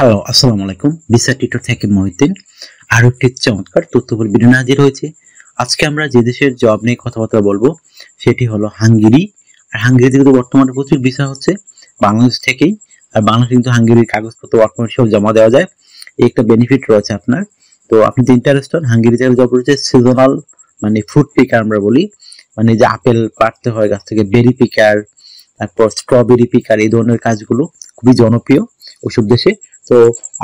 Hello, আসসালামু আলাইকুম। Visa tutor থেকে মহিউদ্দিন আরো একটি চমৎকার তথ্যবহুল ভিডিও নিয়ে হাজির হয়েছে। আজকে আমরা যে দেশের জব নিয়ে কথাবার্তা বলবো সেটি হলো হাঙ্গেরি। আর হাঙ্গেরিতে কিন্তু বর্তমানে প্রচুর ভিসা হচ্ছে বাংলাদেশ থেকেই। আর বাংলাদেশে কিন্তু হাঙ্গেরির কাগজপত্র ওয়ার্ক পারমিট সব জমা দেওয়া যায়। এই একটা বেনিফিট রয়েছে আপনার। তো আপনি যে ইন্টারেস্টেড হাঙ্গেরিতে জব রয়েছে সিজনাল, মানে ফ্রুট পিকার আমরা বলি, মানে যে আপেল পাড়তে হয় গাছ থেকে, বেরি পিকার, তারপর স্ট্রবেরি পিকার, এই ধরনের কাজগুলো খুবই জনপ্রিয় ওইসব দেশে। তো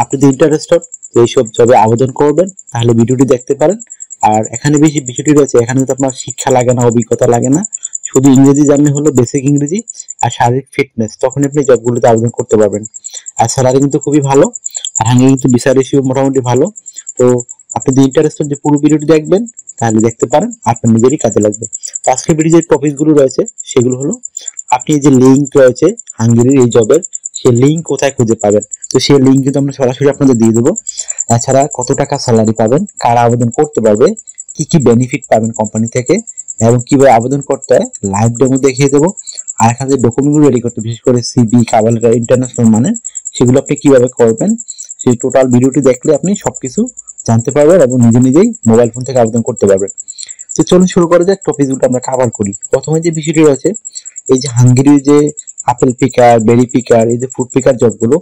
আপনি যদি ইন্টারেস্টেড এইসব জবে আবেদন করবেন তাহলে ভিডিওটি দেখতে পারেন। আর এখানে বেশি বিষয়টি রয়েছে, এখানে কিন্তু আপনার শিক্ষা লাগে না, অভিজ্ঞতা লাগে না, শুধু ইংরেজি জানলে হলো, বেসিক ইংরেজি আর শারীরিক ফিটনেস, তখন আপনি জবগুলোতে আবেদন করতে পারবেন। আর স্যালারি কিন্তু খুবই ভালো। আর হাঙ্গে কিন্তু ভিসা রেশিও মোটামুটি ভালো। তো আপনি যদি ইন্টারেস্টেড যে পুরো ভিডিওটি দেখবেন তাহলে দেখতে পারেন, আপনার নিজেরই কাজে লাগবে। তো আজকের ভিডিও যে টপিকগুলো রয়েছে সেগুলো হলো, আপনি যে লিঙ্ক রয়েছে হাঙ্গেরির এই জবের, সেই লিঙ্ক কোথায় খুঁজে পাবেন। তো সেই লিঙ্ক কিন্তু আমরা সরাসরি আপনাদের দিয়ে দেবো। এছাড়া কত টাকা স্যালারি পাবেন, কারা আবেদন করতে পারবে, কি কি বেনিফিট পাবেন কোম্পানি থেকে, এবং কিভাবে আবেদন করতে হয় লাইভ ডেমো দেখিয়ে দেবো। আর এখানে যে ডকুমেন্টগুলো রেডি করতে, বিশেষ করে সিবি, কাভার লেটার, ইন্টারন্যাশনাল মানে, সেগুলো আপনি কিভাবে করবেন সেই টোটাল ভিডিওটি দেখলে আপনি সবকিছু জানতে পারবেন এবং নিজে নিজেই মোবাইল ফোন থেকে আবেদন করতে পারবেন। তো চলুন শুরু করা যাক, টপিকগুলো আমরা কভার করি। প্রথমে যে বিষয়টি রয়েছে, এই যে হাঙ্গেরির যে আপেল পিকার, বেরি পিকার, এই যে ফুড পিকার জবগুলো,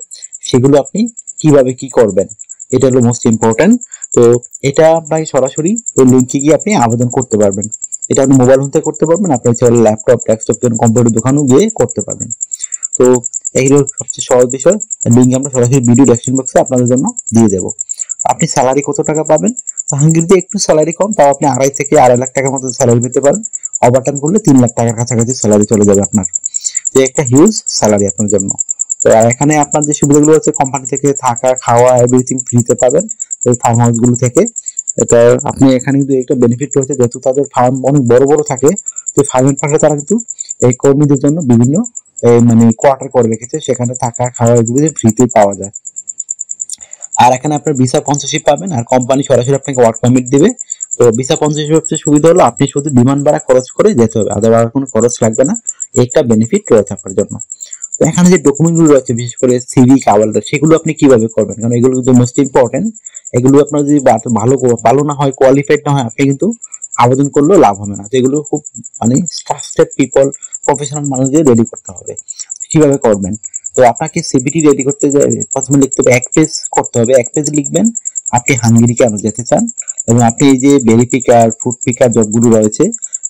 সেগুলো আপনি কিভাবে কি করবেন, এটা হলো মোস্ট ইম্পর্টেন্ট। তো এটা আপনাকে সরাসরি ওই লিঙ্কে গিয়ে আপনি আবেদন করতে পারবেন। এটা আপনি মোবাইল ফোন থেকে করতে পারবেন, আপনি চাইলে ল্যাপটপ, ডেস্কটপ, কম্পিউটার দোকানেও গিয়ে করতে পারবেন। তো এইগুলো সবচেয়ে সহজ বিষয়। লিঙ্ক আমরা সরাসরি ভিডিও ডেসক্রিপশন বক্সে আপনাদের জন্য দিয়ে দেবো। আপনি স্যালারি কত টাকা পাবেন, তো হাঙ্গেরিতে একটু স্যালারি কম, তাও আপনি 2.5 থেকে 2.5 লাখ টাকার মতো স্যালারি পেতে পারেন। ওভারটাইম করলে 3 লাখ টাকার কাছাকাছি স্যালারি চলে যাবে আপনার। যে একটা হিউজ স্যালারি আপনার জন্য। তো এখানে আপনার যে সুবিধাগুলো আছে, কোম্পানি থেকে থাকা, খাওয়া, এভরিথিং ফ্রিতে পাবেন এই ফার্ম হাউস গুলো থেকে। এটা আপনি এখানে কিন্তু একটা বেনিফিট রয়েছে, যেহেতু তাদের ফার্ম অনেক বড় বড় থাকে, তো ফার্মের পাশে তারা কিন্তু এই কর্মীদের জন্য বিভিন্ন মানে কোয়ার্টার করে রেখেছে, সেখানে থাকা, খাওয়া এগুলো ফ্রিতে পাওয়া যায়। আর এখানে আপনার ভিসা স্পন্সরশিপ পাবেন, আর কোম্পানি সরাসরি আপনাকে ওয়ার্ক পারমিট দিবে। তো ভিসা স্পন্সরশিপ সবচেয়ে সুবিধা হলো, আপনি শুধু বিমান ভাড়া খরচ করে যেতে হবে, আদার কোনো খরচ লাগবে না। একটা বেনিফিট রয়েছে আপনার জন্য। তো এখানে যে ডকুমেন্টগুলো রয়েছে, বিশেষ করে সিভি, কাভার, সেগুলো আপনি কিভাবে করবেন, কারণ এগুলো কিন্তু মোস্ট ইম্পর্টেন্ট। এগুলো আপনার যদি ভালো না হয়, কোয়ালিফাইড না হয়, আপনি কিন্তু আবেদন করলেও লাভ হবে না। তো এগুলো খুব মানে ট্রাস্টেড পিপল, প্রফেশনাল মানুষদের রেডি করতে হবে। কিভাবে করবেন, তো আপনাকে সিভিটি রেডি করতে প্রথমে লিখতে হবে, 1 পেজ করতে হবে। 1 পেজ লিখবেন আপনি হাঙ্গেরি কেন যেতে চান, এবং আপনি এই যে বেরি পিকার, ফুড পিকার জবগুলো রয়েছে,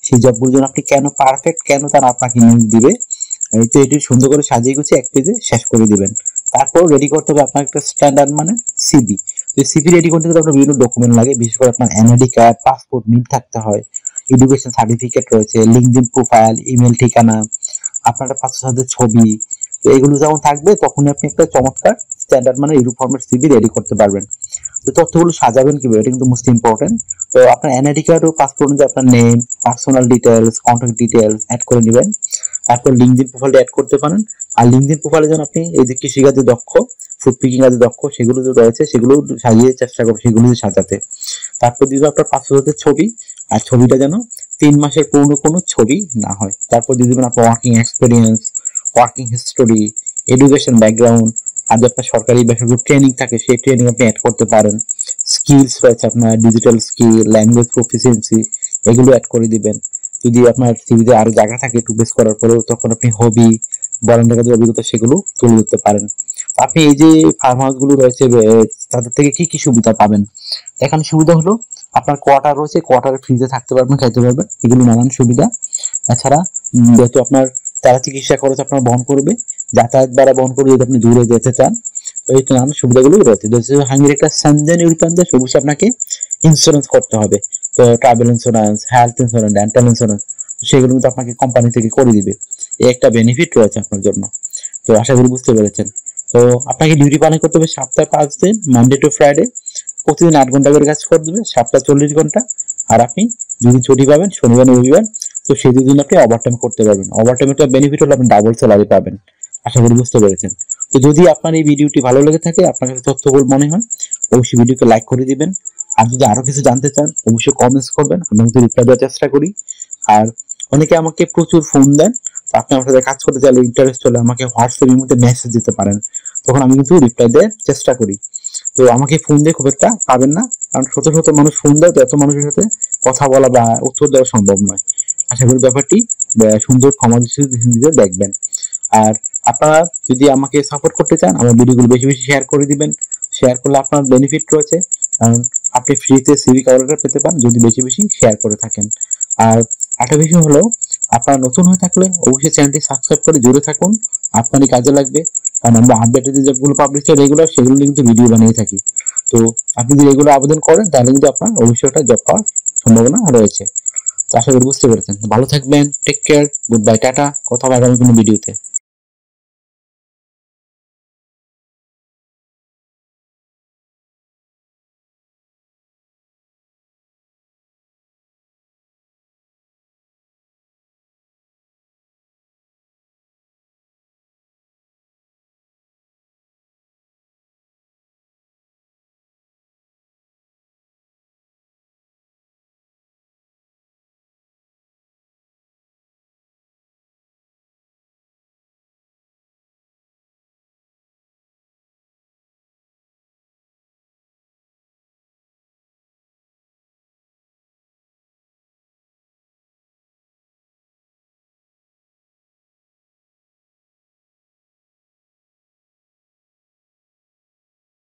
সেই জবগুলোর জন্য আপনি কেন পারফেক্ট, কেন তারা আপনাকে নিয়োগ দিবে। তো এটি সুন্দর করে সাজিয়ে গুছিয়ে 1 পেজে শেষ করে দিবেন। তারপর রেডি করতে হবে আপনার একটা স্ট্যান্ডার্ড মানে সিভি। তো সিভি রেডি করতে গেলে আপনার বিভিন্ন ডকুমেন্ট লাগে, বিশেষ করে আপনার এনআইডি কার্ড, পাসপোর্ট মিল থাকতে হয়, এডুকেশন সার্টিফিকেট রয়েছে, লিঙ্কডইন প্রোফাইল, ইমেল ঠিকানা, আপনার পাসপোর্টের ছবি। তো এগুলো যখন থাকবে তখনই আপনি একটা চমৎকার স্ট্যান্ডার্ড মানে ইউরো ফরম্যাট সিভি রেডি করতে পারবেন। তো তথ্যগুলো সাজাবেন কিভাবে, এটা কিন্তু মোস্ট ইম্পর্টেন্ট। তো আপনার এনআইডি কার্ড ও পাসপোর্ট অনুযায়ী আপনার name, personal details, contact details add করে নেবেন। তারপর লিঙ্কডইন প্রোফাইলটা অ্যাড করতে পারেন। আর লিঙ্কডইন প্রোফাইলে যেন আপনি এই যে কৃষিকাজে দক্ষ, ফুড পিকিং কাজে দক্ষ, সেগুলো যে রয়েছে সেগুলো সাজিয়ে চেষ্টা করবেন, সেগুলো সাজাতে। তারপর দিবে আপনার পাসপোর্টের ছবি, আর ছবিটা যেন 3 মাসের পুরনো কোনো ছবি না হয়। তারপর দিয়ে দিবেন আপনার working experience, working history, education background, আর যদি আপনার সরকারি বেসরকারি ট্রেনিং থাকে সেই ট্রেনিং আপনি অ্যাড করতে পারেন। স্কিলস রয়েছে আপনার, ডিজিটাল স্কিল, ল্যাঙ্গুয়েজ প্রফিসিয়েন্সি, এগুলো অ্যাড করে দিবেন। যদি আপনার সিভিতে আরো জায়গা থাকে একটু বেস করার পরেও, তখন আপনি হবি, বরেন্দ্র কাজের অভিজ্ঞতা সেগুলো তুলে ধরতে পারেন। আপনি এই যে ফার্ম হাউস গুলো রয়েছে তাদের থেকে কি কি সুবিধা পাবেন, এখানে সুবিধা হলো আপনার কোয়ার্টার রয়েছে, কোয়ার্টারে ফ্রিতে থাকতে পারবেন, খাইতে পারবেন, এগুলো নানান সুবিধা। এছাড়া যেহেতু আপনার তারা চিকিৎসা খরচ আপনার বহন করবে, যাতায়াত ভাড়া বহন করবে যদি আপনি দূরে যেতে চান, তো এই নানান সুবিধাগুলো রয়েছে। হাঙ্গেরি একটা সেনজেন ইউরোপিয়ান দেশ, অবশ্যই আপনাকে ইন্স্যুরেন্স করতে হবে। তো travel insurance, health insurance, dental insurance, সেগুলো কিন্তু আপনাকে কোম্পানি থেকে করে দিবে। এই একটা বেনিফিট রয়েছে আপনার জন্য। তো আশা করি বুঝতে পেরেছেন। তো আপনাকে ডিউটি পালন করতে হবে সপ্তাহে 5 দিন, মানডে টু ফ্রাইডে, প্রতিদিন 8 ঘন্টা করে কাজ করে দেবে, সপ্তাহে 40 ঘন্টা। আর আপনি 2 দিন ছুটি পাবেন, শনিবার রবিবার। তো সেই 2 দিন আপনি ওভারটাইম করতে পারবেন। ওভারটাইমের বেনিফিট হলো আপনি ডাবল স্যালারি পাবেন। আশা করি বুঝতে পেরেছেন। তো যদি আপনার এই ভিডিওটি ভালো লেগে থাকে, আপনার কাছে তথ্যবহুল মনে হয়, অবশ্যই ভিডিওকে লাইক করে দিবেন। আর যদি আরো কিছু জানতে চান অবশ্যই কমেন্টস করবেন, আমি কিন্তু রিপ্লাই দেওয়ার চেষ্টা করি। আর অনেকে আমাকে প্রচুর ফোন দেন, তো আপনি আমার সাথে কাজ করতে চাইলে, ইন্টারেস্ট হলে আমাকে হোয়াটসঅ্যাপের মধ্যে মেসেজ দিতে পারেন। তো তখন আমি কিন্তু রিপ্লাই দেওয়ার চেষ্টা করি। তো আমাকে ফোন দিয়ে খুব একটা পাবেন না, কারণ শত শত মানুষ ফোন দেয়, তো এত মানুষের সাথে কথা বলা বা উত্তর দেওয়া সম্ভব নয়। আশা করি ব্যাপারটি সুন্দর ক্ষমা দৃষ্টিতে দেখবেন। আর আপনারা যদি আমাকে সাপোর্ট করতে চান, আমার ভিডিওগুলো বেশি বেশি শেয়ার করে দিবেন। শেয়ার করলে আপনার বেনিফিট রয়েছে, কারণ আপনি ফ্রিতে সিভি কভার পেতে পারেন যদি বেশি বেশি শেয়ার করে থাকেন। আর একটা বিষয় হলো, আপনারা নতুন হয়ে থাকলে অবশ্যই চ্যানেলটি সাবস্ক্রাইব করে জুড়ে থাকুন, আপনারই কাজে লাগবে। কারণ আমরা আপডেটেড যেগুলো পাবলিশ হয় রেগুলার, সেগুলো কিন্তু ভিডিও বানিয়ে থাকি। তো আপনি যদি এগুলো আবেদন করেন তাহলে কিন্তু আপনার অবশ্যই একটা জব পাওয়ার সম্ভাবনা রয়েছে। তো আশা করি বুঝতে পেরেছেন। ভালো থাকবেন, টেক কেয়ার, গুড বাই, টাটা। কথা হবে আগামী কোনো ভিডিওতে।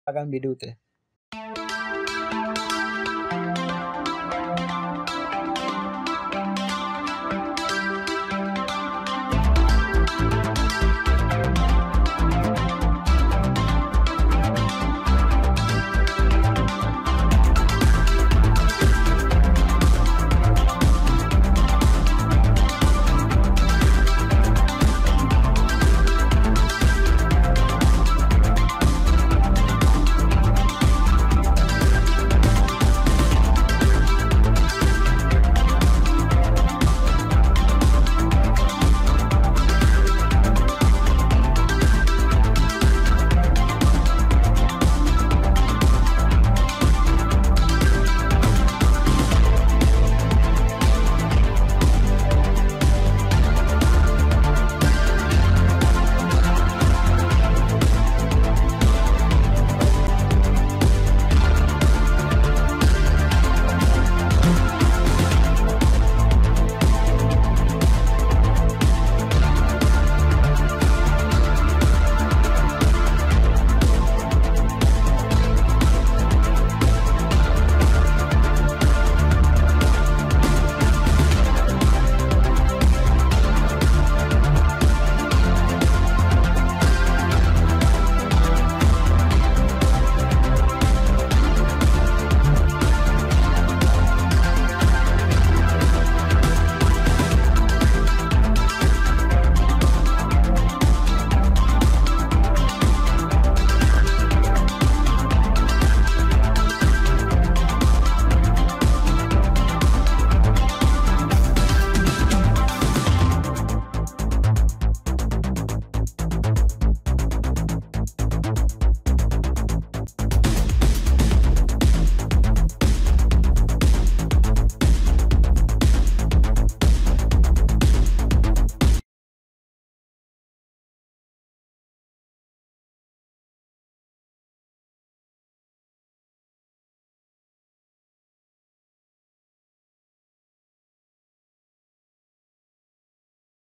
আগামী ভিডিওতে।